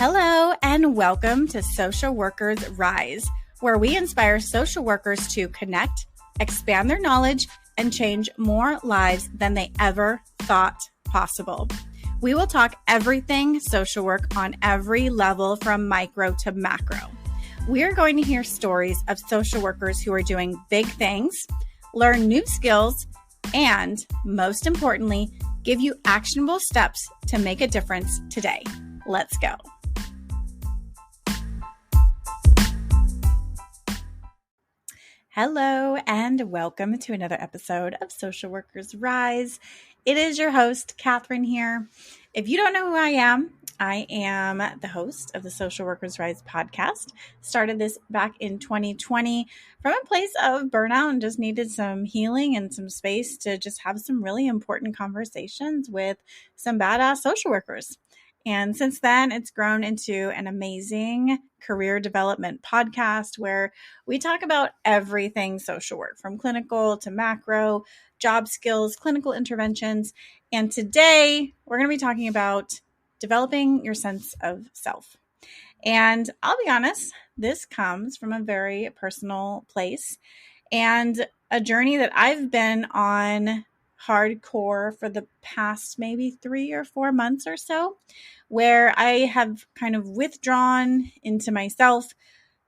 Hello and welcome to Social Workers Rise, where we inspire social workers to connect, expand their knowledge, and change more lives than they ever thought possible. We will talk everything social work on every level from micro to macro. We are going to hear stories of social workers who are doing big things, learn new skills, and most importantly, give you actionable steps to make a difference today. Let's go. Hello and welcome to another episode of Social Workers Rise. It is your host, Catherine here. If you don't know who I am the host of the Social Workers Rise podcast. Started this back in 2020 from a place of burnout and just needed some healing and some space to just have some really important conversations with some badass social workers. And since then, it's grown into an amazing career development podcast where we talk about everything social work, from clinical to macro, job skills, clinical interventions. And today, we're going to be talking about developing your sense of self. And I'll be honest, this comes from a very personal place and a journey that I've been on hardcore for the past maybe 3 or 4 months or so, where I have kind of withdrawn into myself,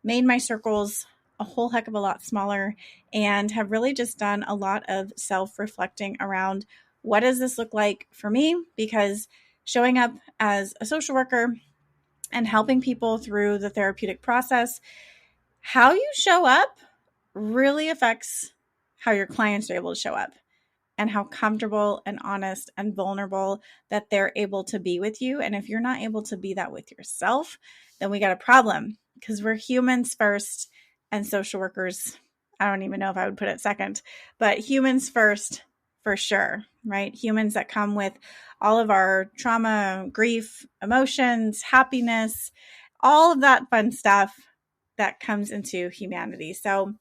made my circles a whole heck of a lot smaller, and have really just done a lot of self-reflecting around what does this look like for me? Because showing up as a social worker and helping people through the therapeutic process, how you show up really affects how your clients are able to show up and how comfortable and honest and vulnerable that they're able to be with you. And if you're not able to be that with yourself, then we got a problem, because we're humans first and social workers, I don't even know if I would put it second, but humans first for sure, right? Humans that come with all of our trauma, grief, emotions, happiness, all of that fun stuff that comes into humanity. So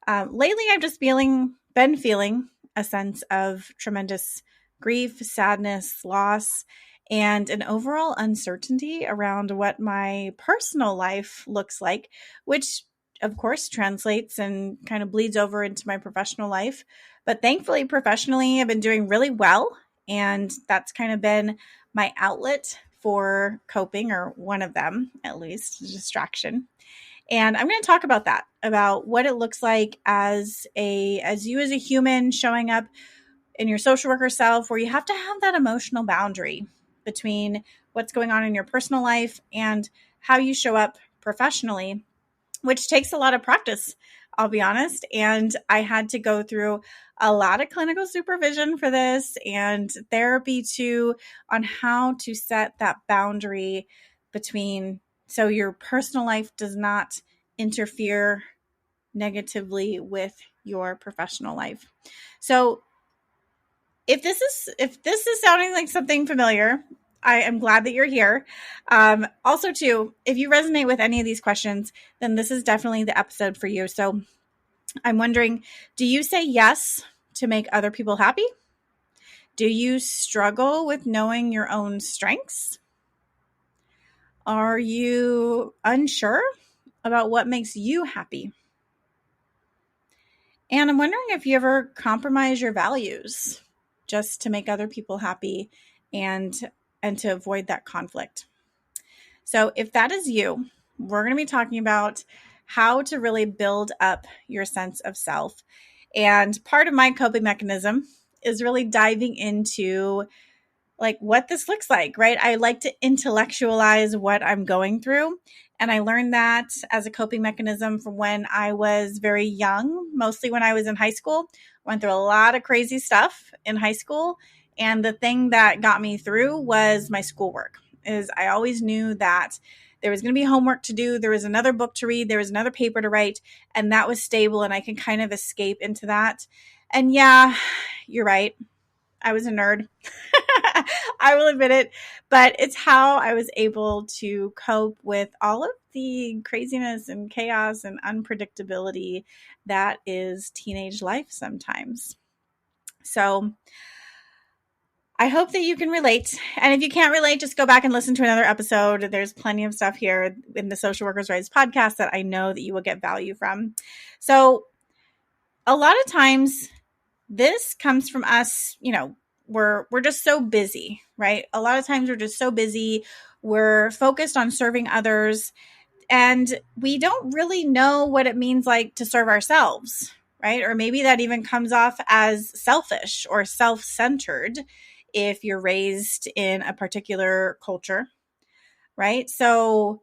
lately I've just been feeling a sense of tremendous grief, sadness, loss, and an overall uncertainty around what my personal life looks like, which of course translates and kind of bleeds over into my professional life. But thankfully, professionally, I've been doing really well. And that's kind of been my outlet for coping, or one of them, at least, distraction. And I'm going to talk about that, about what it looks like as you as a human showing up in your social worker self, where you have to have that emotional boundary between what's going on in your personal life and how you show up professionally, which takes a lot of practice, I'll be honest. And I had to go through a lot of clinical supervision for this and therapy too, on how to set that boundary between, so your personal life does not interfere negatively with your professional life. So if this is sounding like something familiar, I am glad that you're here. Also too, if you resonate with any of these questions, then this is definitely the episode for you. So I'm wondering, do you say yes to make other people happy? Do you struggle with knowing your own strengths? Are you unsure about what makes you happy? And I'm wondering if you ever compromise your values just to make other people happy and to avoid that conflict. So if that is you, we're going to be talking about how to really build up your sense of self. And part of my coping mechanism is really diving into like what this looks like, right? I like to intellectualize what I'm going through. And I learned that as a coping mechanism from when I was very young, mostly when I was in high school. Went through a lot of crazy stuff in high school. And the thing that got me through was my schoolwork. Is I always knew that there was going to be homework to do. There was another book to read. There was another paper to write. And that was stable. And I can kind of escape into that. And yeah, you're right. I was a nerd. I will admit it, but it's how I was able to cope with all of the craziness and chaos and unpredictability that is teenage life sometimes. So I hope that you can relate. And if you can't relate, just go back and listen to another episode. There's plenty of stuff here in the Social Workers Rise podcast that I know that you will get value from. So a lot of times this comes from us, we're just so busy, right? A lot of times we're just so busy. We're focused on serving others, and we don't really know what it means like to serve ourselves, right? Or maybe that even comes off as selfish or self-centered if you're raised in a particular culture, right? So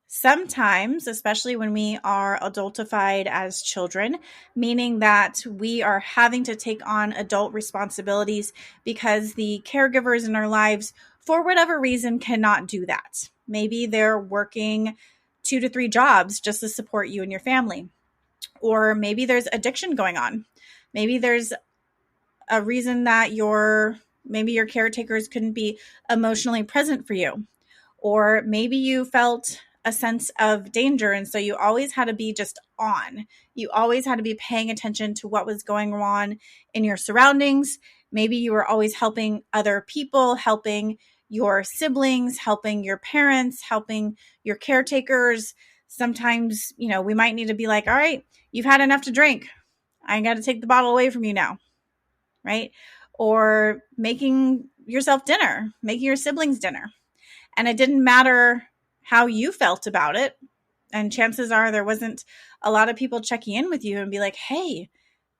sometimes, especially when we are adultified as children, meaning that we are having to take on adult responsibilities because the caregivers in our lives, for whatever reason, cannot do that. Maybe they're working 2 to 3 jobs just to support you and your family. Or maybe there's addiction going on. Maybe there's a reason that maybe your caretakers couldn't be emotionally present for you. Or maybe you felt a sense of danger, and so you always had to be just on. You always had to be paying attention to what was going on in your surroundings. Maybe you were always helping other people, helping your siblings, helping your parents, helping your caretakers. Sometimes, we might need to be like, all right, you've had enough to drink. I got to take the bottle away from you now, right? Or making yourself dinner, making your siblings dinner. And it didn't matter how you felt about it. And chances are there wasn't a lot of people checking in with you and be like, hey,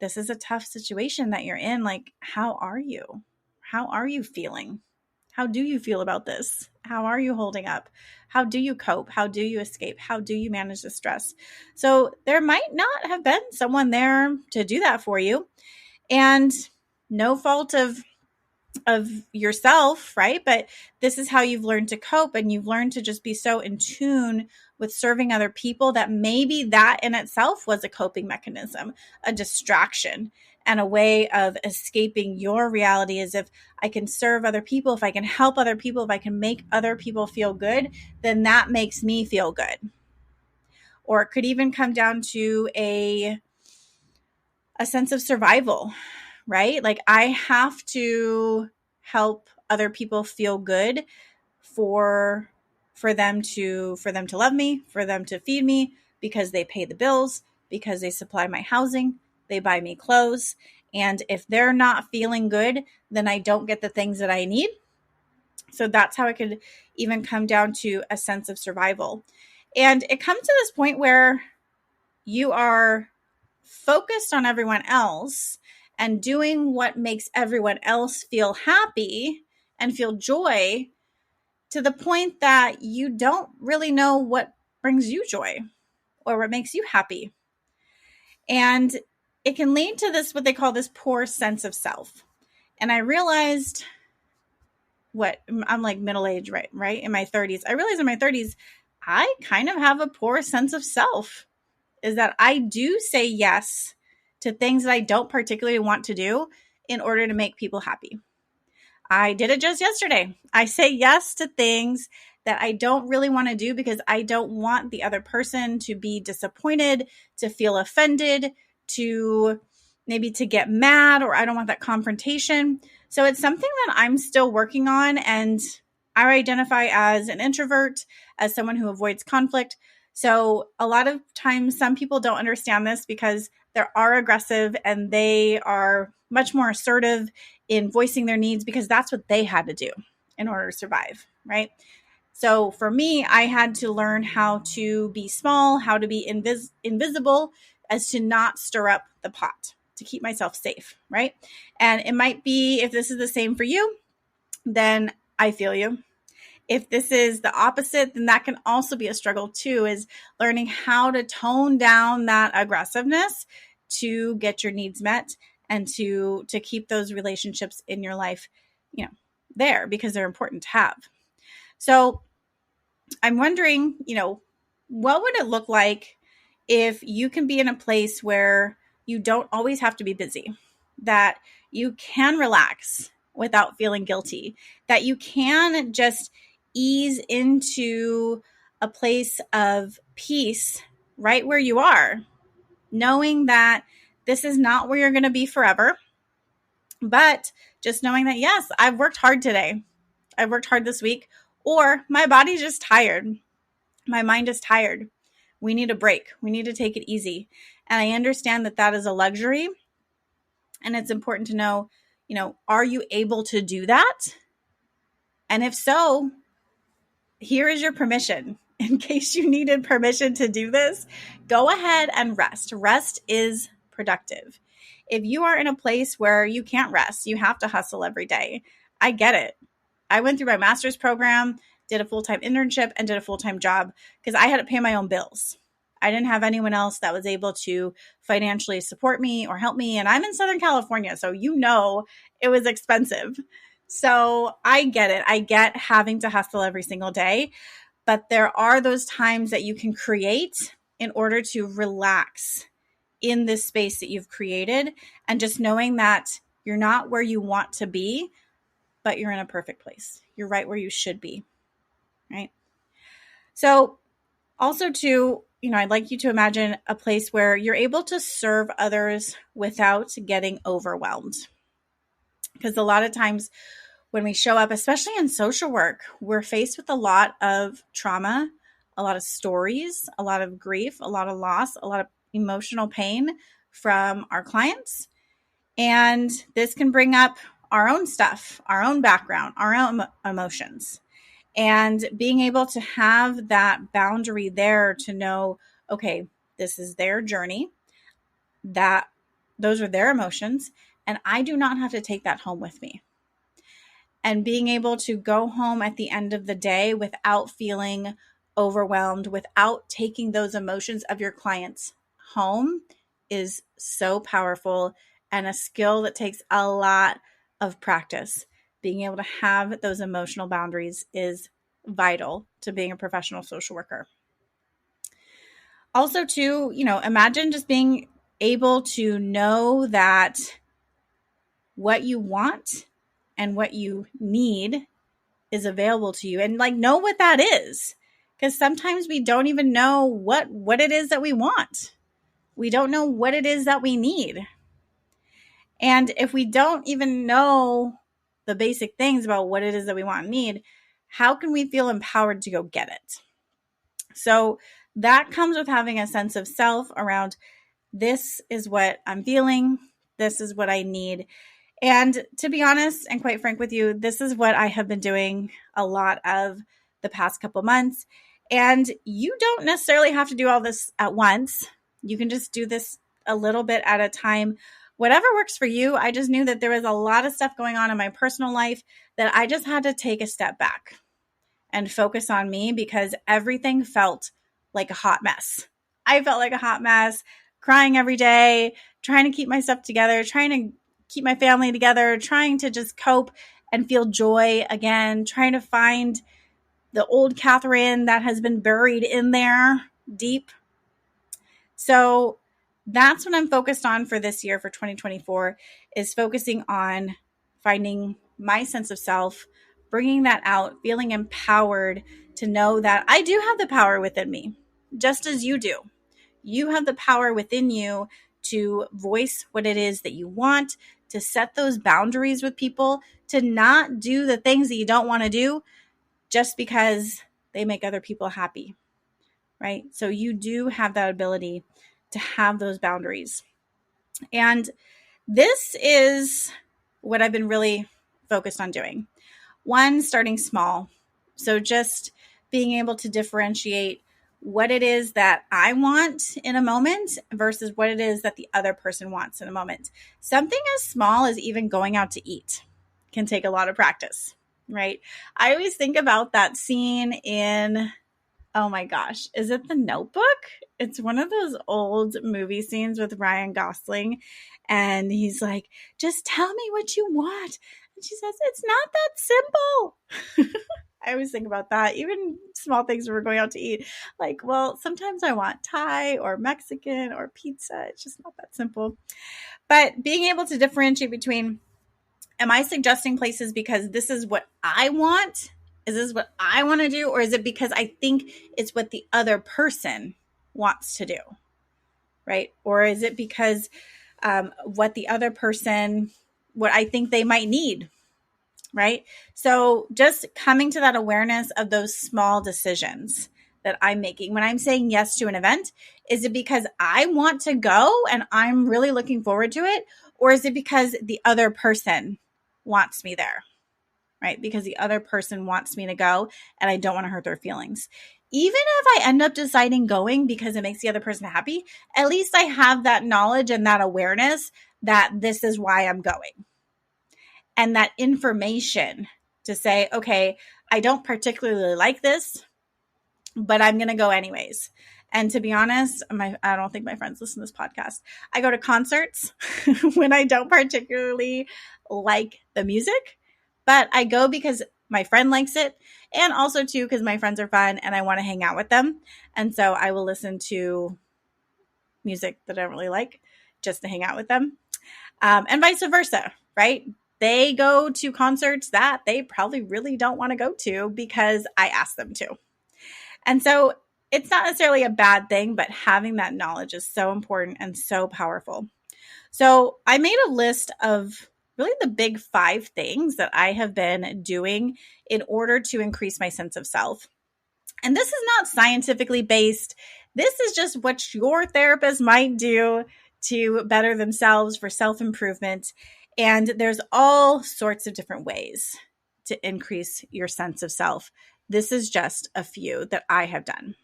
this is a tough situation that you're in. Like, how are you? How are you feeling? How do you feel about this? How are you holding up? How do you cope? How do you escape? How do you manage the stress? So there might not have been someone there to do that for you. And no fault of yourself, right? But this is how you've learned to cope, and you've learned to just be so in tune with serving other people that maybe that in itself was a coping mechanism, a distraction, and a way of escaping your reality. As if I can serve other people, if I can help other people, if I can make other people feel good, then that makes me feel good. Or it could even come down to a sense of survival, right? Like, I have to help other people feel good for them to love me, for them to feed me, because they pay the bills, because they supply my housing, they buy me clothes. And if they're not feeling good, then I don't get the things that I need. So that's how it could even come down to a sense of survival. And it comes to this point where you are focused on everyone else and doing what makes everyone else feel happy and feel joy, to the point that you don't really know what brings you joy or what makes you happy. And it can lead to this, what they call this poor sense of self. And I realized I'm like middle-aged, right? In my 30s. I realized in my 30s, I kind of have a poor sense of self. Is that I do say yes to things that I don't particularly want to do in order to make people happy. I did it just yesterday. I say yes to things that I don't really want to do because I don't want the other person to be disappointed, to feel offended, to maybe to get mad, or I don't want that confrontation. So it's something that I'm still working on, and I identify as an introvert, as someone who avoids conflict. So a lot of times some people don't understand this because they are aggressive and they are much more assertive in voicing their needs because that's what they had to do in order to survive, right? So for me, I had to learn how to be small, how to be invisible, as to not stir up the pot, to keep myself safe, right? And it might be, if this is the same for you, then I feel you. If this is the opposite, then that can also be a struggle too, is learning how to tone down that aggressiveness to get your needs met and to keep those relationships in your life, there, because they're important to have. So I'm wondering, what would it look like if you can be in a place where you don't always have to be busy, that you can relax without feeling guilty, that you can just ease into a place of peace right where you are, knowing that this is not where you're going to be forever. But just knowing that, yes, I've worked hard today. I've worked hard this week, or my body's just tired. My mind is tired. We need a break. We need to take it easy. And I understand that that is a luxury. And it's important to know, are you able to do that? And if so, here is your permission. In case you needed permission to do this, go ahead and rest. Rest is productive. If you are in a place where you can't rest, you have to hustle every day. I get it. I went through my master's program, did a full-time internship, and did a full-time job because I had to pay my own bills. I didn't have anyone else that was able to financially support me or help me. And I'm in Southern California, so it was expensive. So I get it. I get having to hustle every single day. But there are those times that you can create in order to relax in this space that you've created. And just knowing that you're not where you want to be, but you're in a perfect place. You're right where you should be, right? So also too, I'd like you to imagine a place where you're able to serve others without getting overwhelmed. Because a lot of times when we show up, especially in social work, we're faced with a lot of trauma, a lot of stories, a lot of grief, a lot of loss, a lot of emotional pain from our clients. And this can bring up our own stuff, our own background, our own emotions. And being able to have that boundary there to know, okay, this is their journey, that those are their emotions, and I do not have to take that home with me. And being able to go home at the end of the day without feeling overwhelmed, without taking those emotions of your clients home is so powerful and a skill that takes a lot of practice. Being able to have those emotional boundaries is vital to being a professional social worker. Also, too, imagine just being able to know that what you want and what you need is available to you, and know what that is. Because sometimes we don't even know what it is that we want. We don't know what it is that we need. And if we don't even know the basic things about what it is that we want and need, how can we feel empowered to go get it? So that comes with having a sense of self around, this is what I'm feeling, this is what I need. And to be honest and quite frank with you, this is what I have been doing a lot of the past couple months. And you don't necessarily have to do all this at once. You can just do this a little bit at a time. Whatever works for you. I just knew that there was a lot of stuff going on in my personal life that I just had to take a step back and focus on me because everything felt like a hot mess. I felt like a hot mess, crying every day, trying to keep my stuff together, trying to keep my family together, trying to just cope and feel joy again, trying to find the old Catherine that has been buried in there deep. So that's what I'm focused on for this year, for 2024, is focusing on finding my sense of self, bringing that out, feeling empowered to know that I do have the power within me, just as you do. You have the power within you to voice what it is that you want, to set those boundaries with people, to not do the things that you don't want to do just because they make other people happy, right? So you do have that ability to have those boundaries. And this is what I've been really focused on doing. One, starting small. So just being able to differentiate what it is that I want in a moment versus what it is that the other person wants in a moment. Something as small as even going out to eat can take a lot of practice, right? I always think about that scene in, oh my gosh, is it The Notebook? It's one of those old movie scenes with Ryan Gosling. And he's like, just tell me what you want. And she says, it's not that simple. I always think about that. Even small things when we're going out to eat. Like, well, sometimes I want Thai or Mexican or pizza. It's just not that simple. But being able to differentiate between, am I suggesting places because this is what I want? Is this what I want to do? Or is it because I think it's what the other person wants to do? Right? Or is it because what the other person what I think they might need, right? So just coming to that awareness of those small decisions that I'm making when I'm saying yes to an event. Is it because I want to go and I'm really looking forward to it? Or is it because the other person wants me there, right? Because the other person wants me to go and I don't want to hurt their feelings. Even if I end up deciding going because it makes the other person happy, at least I have that knowledge and that awareness that this is why I'm going. And that information to say, okay, I don't particularly like this, but I'm going to go anyways. And to be honest, I don't think my friends listen to this podcast. I go to concerts when I don't particularly like the music, but I go because my friend likes it. And also too, because my friends are fun and I want to hang out with them. And so I will listen to music that I don't really like just to hang out with them. And vice versa, right? They go to concerts that they probably really don't want to go to because I asked them to. And so it's not necessarily a bad thing, but having that knowledge is so important and so powerful. So I made a list of really the big 5 things that I have been doing in order to increase my sense of self. And this is not scientifically based. This is just what your therapist might do to better themselves for self-improvement. And there's all sorts of different ways to increase your sense of self. This is just a few that I have done.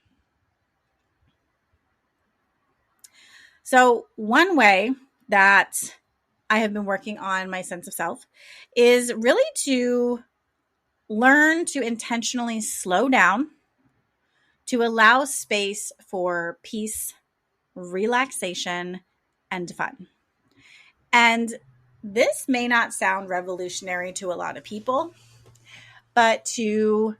So one way that I have been working on my sense of self is really to learn to intentionally slow down, to allow space for peace, relaxation, and fun. And this may not sound revolutionary to a lot of people, but to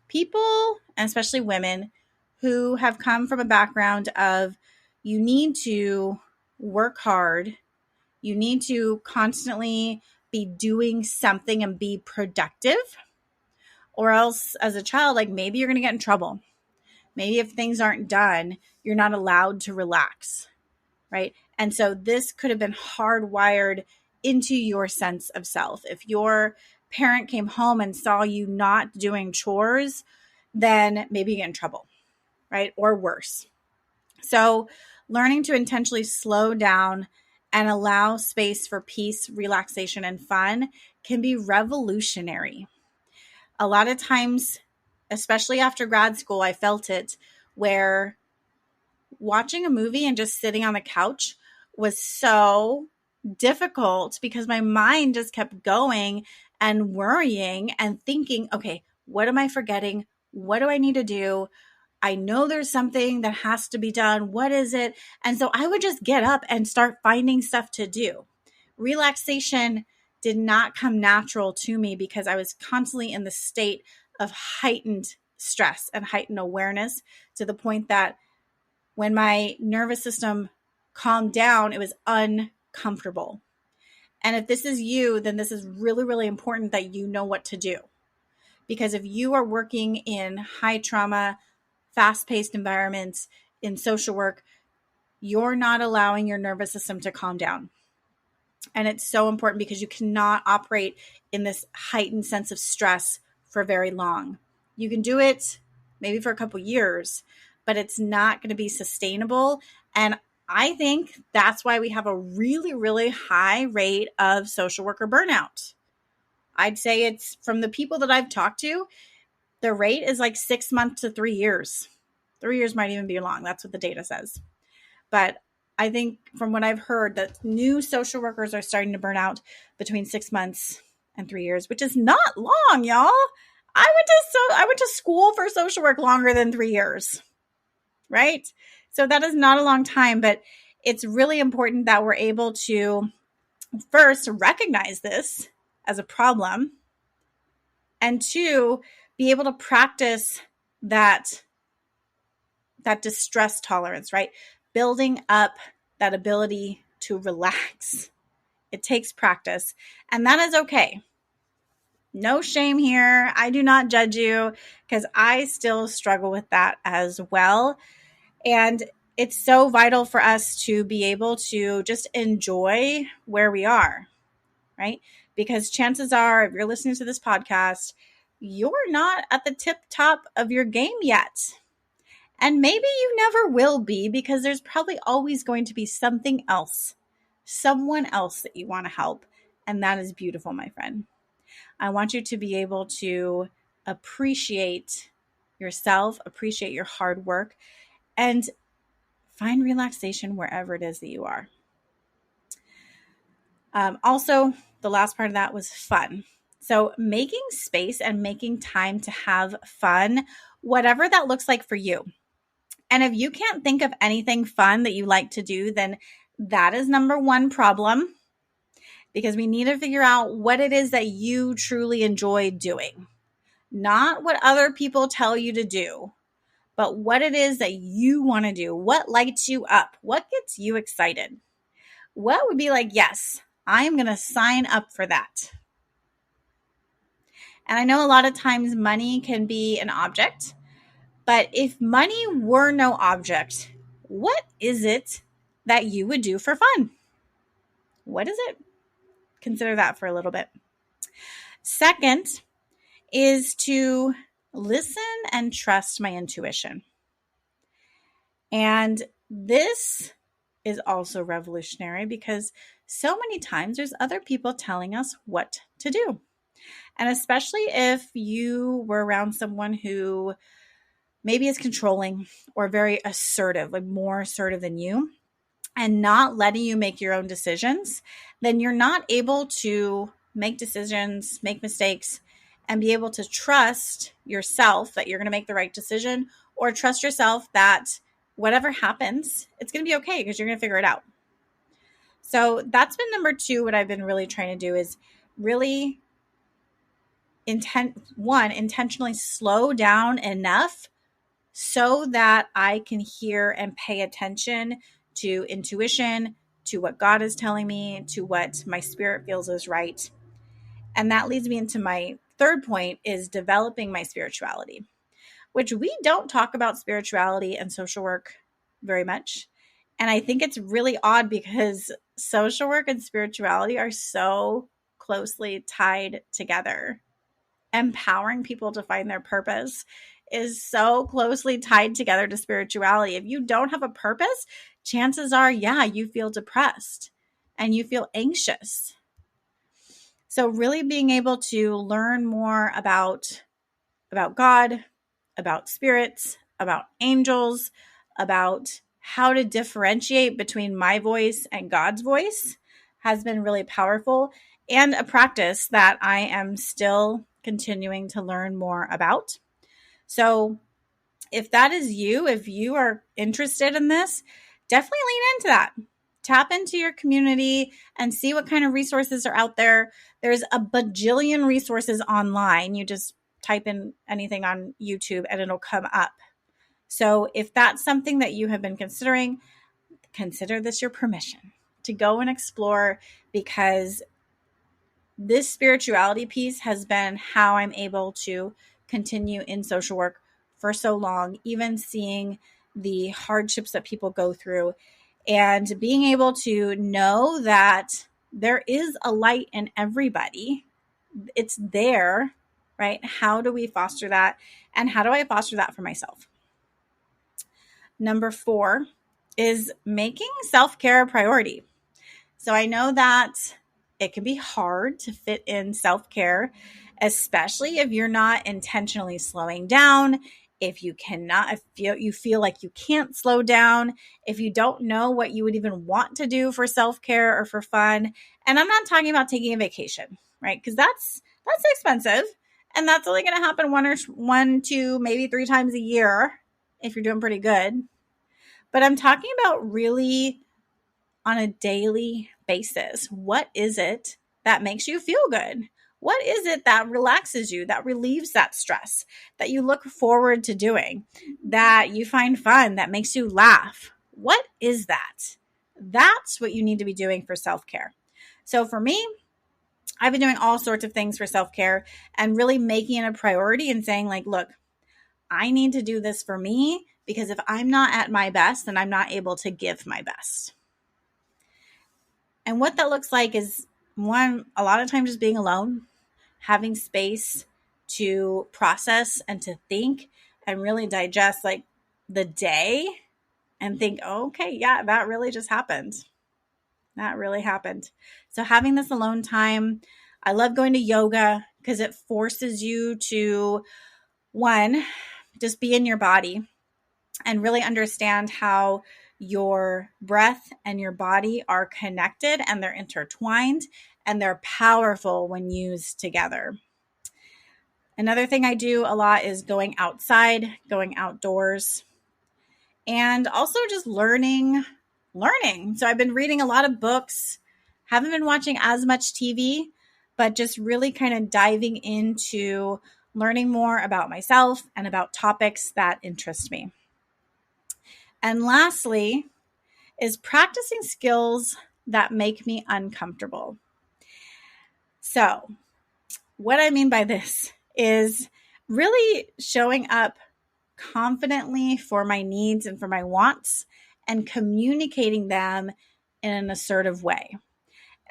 people, and especially women, who have come from a background of you need to work hard, you need to constantly be doing something and be productive, or else as a child, like maybe you're going to get in trouble. Maybe if things aren't done, you're not allowed to relax, right? And so this could have been hardwired into your sense of self. If your parent came home and saw you not doing chores, then maybe you get in trouble, right? Or worse. So learning to intentionally slow down and allow space for peace, relaxation, and fun can be revolutionary. A lot of times, especially after grad school, I felt it where watching a movie and just sitting on the couch was so difficult because my mind just kept going and worrying and thinking, okay, what am I forgetting? What do I need to do? I know there's something that has to be done. What is it? And so I would just get up and start finding stuff to do. Relaxation did not come natural to me because I was constantly in the state of heightened stress and heightened awareness to the point that when my nervous system calmed down, it was uncomfortable. And if this is you, then this is really, really important that you know what to do. Because if you are working in high trauma, fast-paced environments in social work, you're not allowing your nervous system to calm down. And it's so important because you cannot operate in this heightened sense of stress for very long. You can do it maybe for a couple years, but it's not going to be sustainable. And I think that's why we have a really, really high rate of social worker burnout. I'd say it's from the people that I've talked to, the rate is like 6 months to 3 years. 3 years might even be long. That's what the data says. But I think from what I've heard that new social workers are starting to burn out between 6 months and 3 years, which is not long, y'all. I went to school for social work longer than 3 years, right? So that is not a long time, but it's really important that we're able to first recognize this as a problem, and 2, be able to practice that distress tolerance, right? Building up that ability to relax. It takes practice, and that is okay. No shame here. I do not judge you because I still struggle with that as well. And it's so vital for us to be able to just enjoy where we are. right? Because chances are, if you're listening to this podcast, you're not at the tip top of your game yet. And maybe you never will be, because there's probably always going to be something else, someone else that you want to help. And that is beautiful, my friend. I want you to be able to appreciate yourself, appreciate your hard work, and find relaxation wherever it is that you are. Also, the last part of that was fun. So making space and making time to have fun, whatever that looks like for you. And if you can't think of anything fun that you like to do, then that is number one problem, because we need to figure out what it is that you truly enjoy doing. Not what other people tell you to do, but what it is that you want to do. What lights you up? What gets you excited? What would be like, yes, I am going to sign up for that. And I know a lot of times money can be an object, but if money were no object, what is it that you would do for fun? What is it? Consider that for a little bit. Second is to listen and trust my intuition. And this is also revolutionary, because so many times there's other people telling us what to do. And especially if you were around someone who maybe is controlling or very assertive, like more assertive than you, and not letting you make your own decisions, then you're not able to make decisions, make mistakes, and be able to trust yourself that you're going to make the right decision, or trust yourself that whatever happens, it's going to be okay because you're going to figure it out. So that's been number two. What I've been really trying to do is really intentionally slow down enough so that I can hear and pay attention to intuition, to what God is telling me, to what my spirit feels is right. And that leads me into my third point, is developing my spirituality, which we don't talk about spirituality and social work very much. And I think it's really odd, because social work and spirituality are so closely tied together. Empowering people to find their purpose is so closely tied together to spirituality. If you don't have a purpose, chances are, you feel depressed and you feel anxious. So really being able to learn more about God, about spirits, about angels, about how to differentiate between my voice and God's voice has been really powerful, and a practice that I am still continuing to learn more about. So if that is you, if you are interested in this, definitely lean into that. Tap into your community and see what kind of resources are out there. There's a bajillion resources online. You just type in anything on YouTube and it'll come up. So if that's something that you have been considering, consider this your permission to go and explore, because this spirituality piece has been how I'm able to continue in social work for so long, even seeing the hardships that people go through and being able to know that there is a light in everybody. It's there, right? How do we foster that? And how do I foster that for myself? Number 4 is making self-care a priority. So I know that it can be hard to fit in self-care, especially if you're not intentionally slowing down, if you feel like you can't slow down, if you don't know what you would even want to do for self-care or for fun. And I'm not talking about taking a vacation, right? Because that's expensive, and that's only going to happen one, two, maybe 3 times a year if you're doing pretty good. But I'm talking about really on a daily basis. What is it that makes you feel good? What is it that relaxes you, that relieves that stress, that you look forward to doing, that you find fun, that makes you laugh? What is that? That's what you need to be doing for self-care. So for me, I've been doing all sorts of things for self-care and really making it a priority and saying, like, look, I need to do this for me, because if I'm not at my best, then I'm not able to give my best. And what that looks like is one, a lot of times just being alone, having space to process and to think and really digest like the day and think, oh, okay, yeah, that really just happened. That really happened. So having this alone time, I love going to yoga because it forces you to, one, just be in your body and really understand how your breath and your body are connected and they're intertwined and they're powerful when used together. Another thing I do a lot is going outside, going outdoors, and also just learning. So I've been reading a lot of books, haven't been watching as much TV, but just really kind of diving into learning more about myself and about topics that interest me. And lastly, is practicing skills that make me uncomfortable. So, what I mean by this is really showing up confidently for my needs and for my wants and communicating them in an assertive way.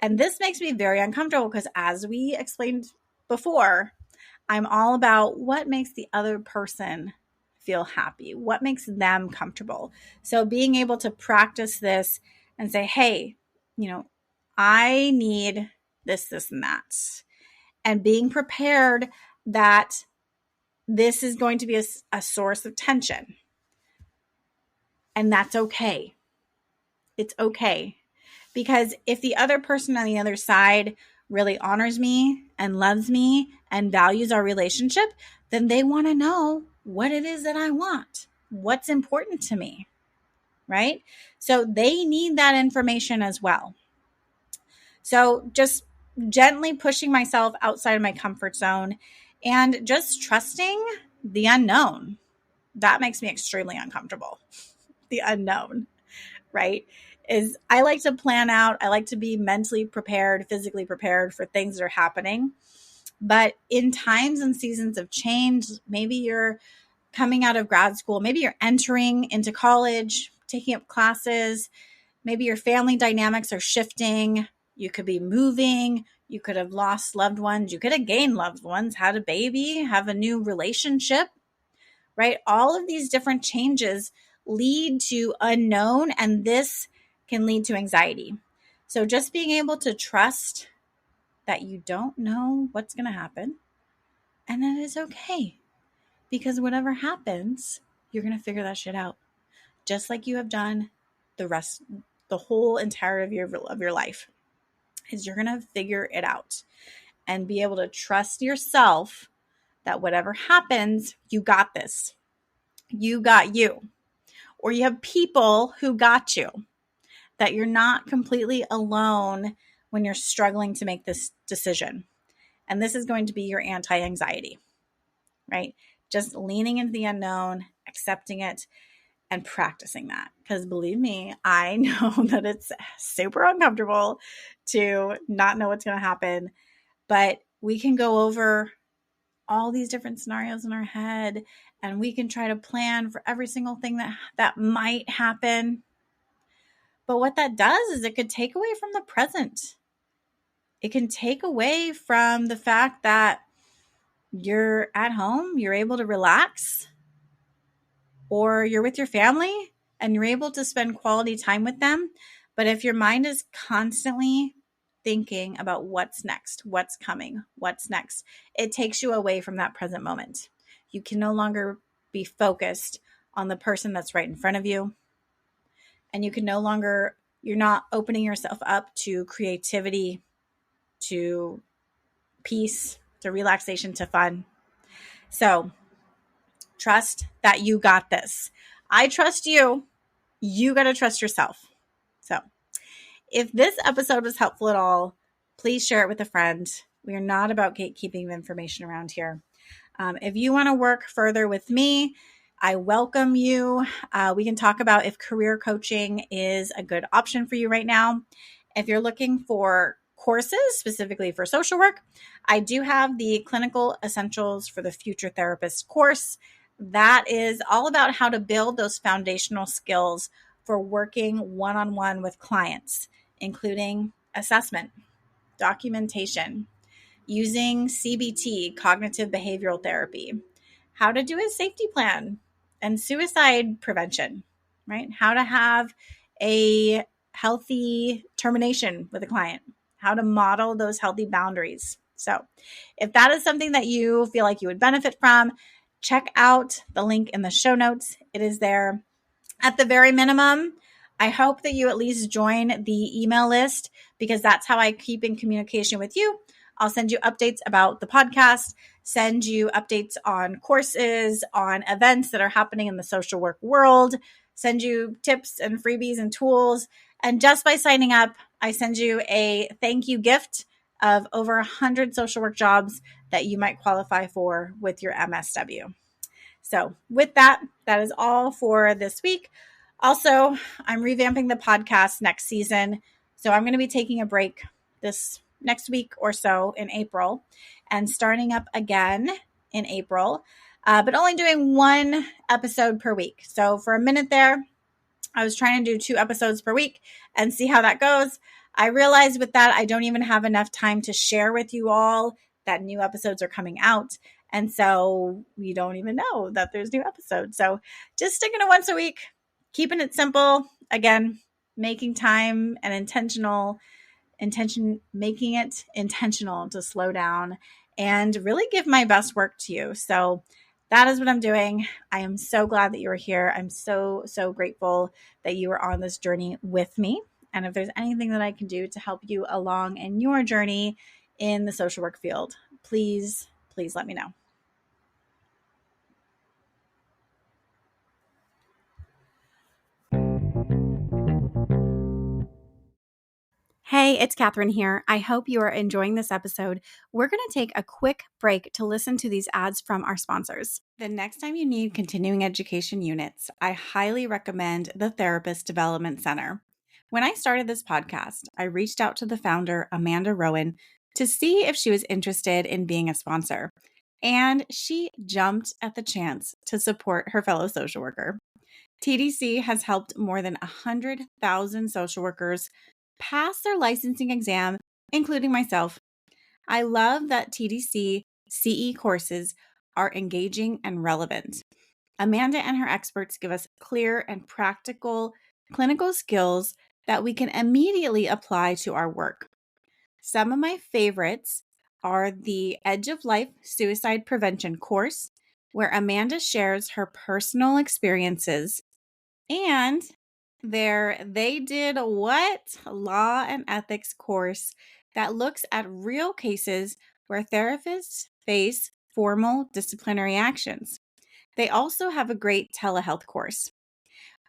And this makes me very uncomfortable because, as we explained before, I'm all about what makes the other person feel happy, what makes them comfortable. So being able to practice this and say, hey, I need this, and that. And being prepared that this is going to be a source of tension. And that's okay. It's okay. Because if the other person on the other side really honors me and loves me and values our relationship, then they want to know what it is that I want, what's important to me, right? So they need that information as well. So just gently pushing myself outside of my comfort zone and just trusting the unknown. That makes me extremely uncomfortable. The unknown, right? Is I like to plan out. I like to be mentally prepared, physically prepared for things that are happening. But in times and seasons of change, maybe you're coming out of grad school, maybe you're entering into college, taking up classes, maybe your family dynamics are shifting. You could be moving. You could have lost loved ones. You could have gained loved ones, had a baby, have a new relationship, right? All of these different changes lead to unknown, and this can lead to anxiety. So just being able to trust that you don't know what's going to happen and that it's okay, because whatever happens, you're going to figure that shit out, just like you have done the whole entirety of your life. Is you're going to figure it out and be able to trust yourself that whatever happens, you got this. You got you. Or you have people who got you, that you're not completely alone when you're struggling to make this decision. And this is going to be your anti-anxiety, right? Just leaning into the unknown, accepting it, and practicing that. Because believe me, I know that it's super uncomfortable to not know what's going to happen, but we can go over all these different scenarios in our head and we can try to plan for every single thing that might happen. But what that does is it could take away from the present. It can take away from the fact that you're at home, you're able to relax, or you're with your family and you're able to spend quality time with them. But if your mind is constantly thinking about what's next, what's coming, what's next, it takes you away from that present moment. You can no longer be focused on the person that's right in front of you. And you're not opening yourself up to creativity, to peace, to relaxation, to fun. So trust that you got this. I trust you. You got to trust yourself. So if this episode was helpful at all, please share it with a friend. We are not about gatekeeping information around here. If you want to work further with me, I welcome you. We can talk about if career coaching is a good option for you right now. If you're looking for courses specifically for social work, I do have the Clinical Essentials for the Future Therapist course. That is all about how to build those foundational skills for working one-on-one with clients, including assessment, documentation, using CBT, cognitive behavioral therapy, how to do a safety plan, and suicide prevention, right? How to have a healthy termination with a client, how to model those healthy boundaries. So if that is something that you feel like you would benefit from, check out the link in the show notes. It is there. At the very minimum, I hope that you at least join the email list, because that's how I keep in communication with you. I'll send you updates about the podcast, send you updates on courses, on events that are happening in the social work world, send you tips and freebies and tools. And just by signing up, I send you a thank you gift of over 100 social work jobs that you might qualify for with your MSW. So with that, that is all for this week. Also, I'm revamping the podcast next season. So I'm going to be taking a break this next week or so in April and starting up again in April, but only doing one episode per week. So for a minute there, I was trying to do 2 episodes per week and see how that goes. I realized with that, I don't even have enough time to share with you all that new episodes are coming out. And so we don't even know that there's new episodes. So just sticking to once a week, keeping it simple. Again, making time and making it intentional to slow down and really give my best work to you. So that is what I'm doing. I am so glad that you are here. I'm so, so grateful that you are on this journey with me. And if there's anything that I can do to help you along in your journey in the social work field, please let me know. Hey, it's Catherine here. I hope you are enjoying this episode. We're going to take a quick break to listen to these ads from our sponsors. The next time you need continuing education units, I highly recommend the Therapist Development Center. When I started this podcast, I reached out to the founder, Amanda Rowan, to see if she was interested in being a sponsor. And she jumped at the chance to support her fellow social worker. TDC has helped more than 100,000 social workers pass their licensing exam, including myself. I love that TDC CE courses are engaging and relevant. Amanda and her experts give us clear and practical clinical skills that we can immediately apply to our work. Some of my favorites are the Edge of Life Suicide Prevention course, where Amanda shares her personal experiences, and their They Did What? Law and Ethics course that looks at real cases where therapists face formal disciplinary actions. They also have a great telehealth course.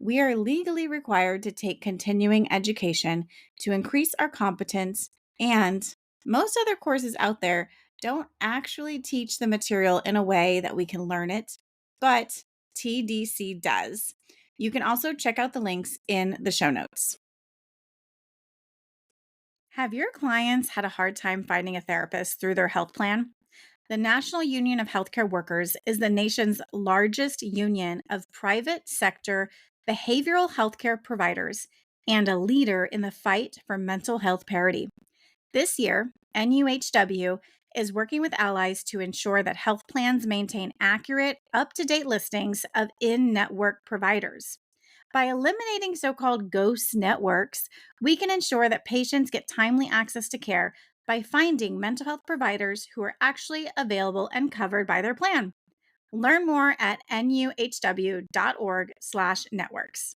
We are legally required to take continuing education to increase our competence, and most other courses out there don't actually teach the material in a way that we can learn it, but TDC does. You can also check out the links in the show notes. Have your clients had a hard time finding a therapist through their health plan? The National Union of Healthcare Workers is the nation's largest union of private sector behavioral healthcare providers and a leader in the fight for mental health parity. This year, NUHW is working with allies to ensure that health plans maintain accurate, up-to-date listings of in-network providers. By eliminating so-called ghost networks, we can ensure that patients get timely access to care by finding mental health providers who are actually available and covered by their plan. Learn more at nuhw.org/networks.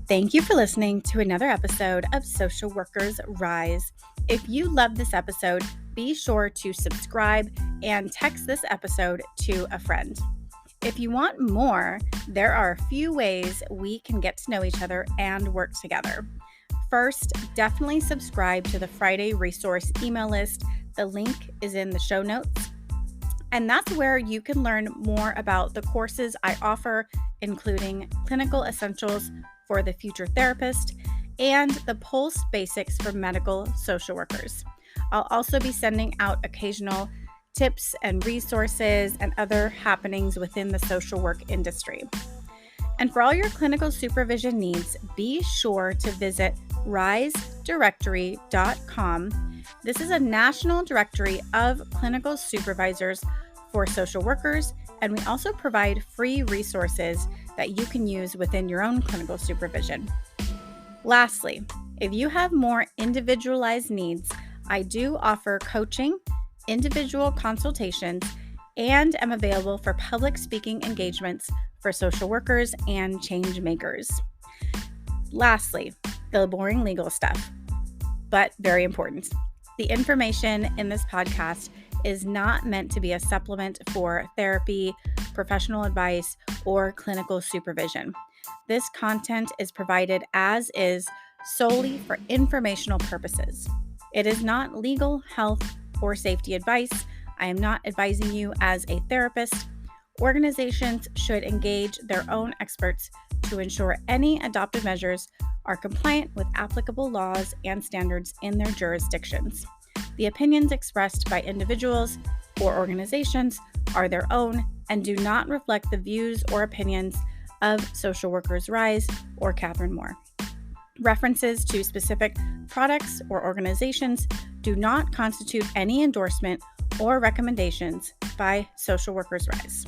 Thank you for listening to another episode of Social Workers Rise. If you love this episode, be sure to subscribe and text this episode to a friend. If you want more, there are a few ways we can get to know each other and work together. First, definitely subscribe to the Friday resource email list. The link is in the show notes. And that's where you can learn more about the courses I offer, including Clinical Essentials for the Future Therapist and the Pulse Basics for Medical Social Workers. I'll also be sending out occasional tips and resources and other happenings within the social work industry. And for all your clinical supervision needs, be sure to visit risedirectory.com. This is a national directory of clinical supervisors for social workers, and we also provide free resources that you can use within your own clinical supervision. Lastly, if you have more individualized needs, I do offer coaching, individual consultations, and am available for public speaking engagements for social workers and change makers. Lastly, the boring legal stuff, but very important. The information in this podcast is not meant to be a supplement for therapy, professional advice, or clinical supervision. This content is provided as is solely for informational purposes. It is not legal, health, or safety advice. I am not advising you as a therapist. Organizations should engage their own experts to ensure any adopted measures are compliant with applicable laws and standards in their jurisdictions. The opinions expressed by individuals or organizations are their own and do not reflect the views or opinions of Social Workers Rise or Catherine Moore. References to specific products or organizations do not constitute any endorsement or recommendations by Social Workers Rise.